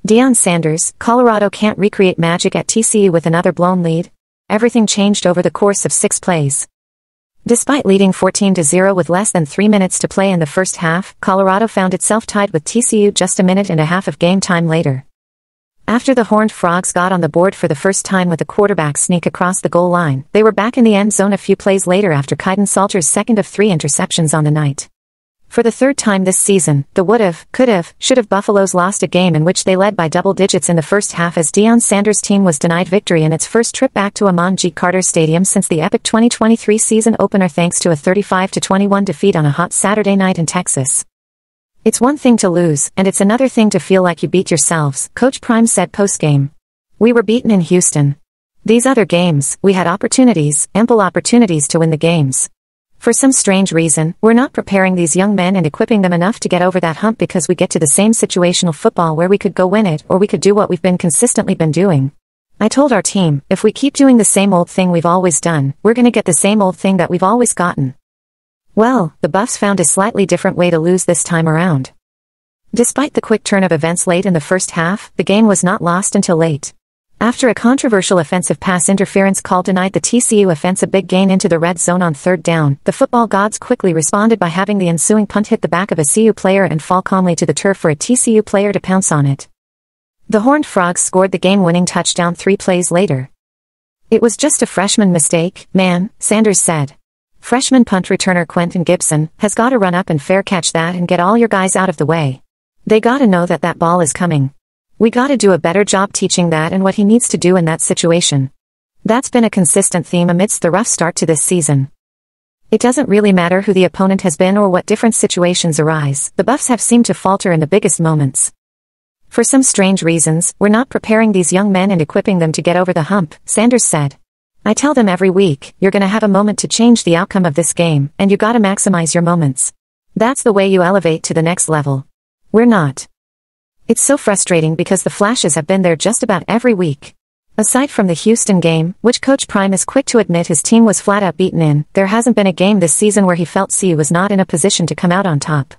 Deion Sanders, Colorado can't recreate magic at TCU with another blown lead. Everything changed over the course of 6 plays. Despite leading 14-0 with less than 3 minutes to play in the first half, Colorado found itself tied with TCU just a minute and a half of game time later. After the Horned Frogs got on the board for the first time with a quarterback sneak across the goal line, they were back in the end zone a few plays later after Kaiden Salter's second of 3 interceptions on the night. For the third time this season, the would've, could've, should've Buffaloes lost a game in which they led by double digits in the first half as Deion Sanders' team was denied victory in its first trip back to Amon G. Carter Stadium since the epic 2023 season opener thanks to a 35-21 defeat on a hot Saturday night in Texas. "It's one thing to lose, and it's another thing to feel like you beat yourselves," Coach Prime said post-game. "We were beaten in Houston. These other games, we had opportunities, ample opportunities to win the games. For some strange reason, we're not preparing these young men and equipping them enough to get over that hump because we get to the same situational football where we could go win it or we could do what we've consistently been doing. I told our team, if we keep doing the same old thing we've always done, we're gonna get the same old thing that we've always gotten." Well, the Buffs found a slightly different way to lose this time around. Despite the quick turn of events late in the first half, the game was not lost until late. After a controversial offensive pass interference call denied the TCU offense a big gain into the red zone on third down, the football gods quickly responded by having the ensuing punt hit the back of a CU player and fall calmly to the turf for a TCU player to pounce on it. The Horned Frogs scored the game-winning touchdown 3 plays later. "It was just a freshman mistake, man," Sanders said. "Freshman punt returner Quentin Gibson has got to run up and fair catch that and get all your guys out of the way. They gotta know that that ball is coming. We gotta do a better job teaching that and what he needs to do in that situation." That's been a consistent theme amidst the rough start to this season. It doesn't really matter who the opponent has been or what different situations arise, the Buffs have seemed to falter in the biggest moments. "For some strange reasons, we're not preparing these young men and equipping them to get over the hump," Sanders said. "I tell them every week, you're gonna have a moment to change the outcome of this game, and you gotta maximize your moments. That's the way you elevate to the next level. We're not. It's so frustrating because the flashes have been there just about every week." Aside from the Houston game, which Coach Prime is quick to admit his team was flat out beaten in, there hasn't been a game this season where he felt CU was not in a position to come out on top.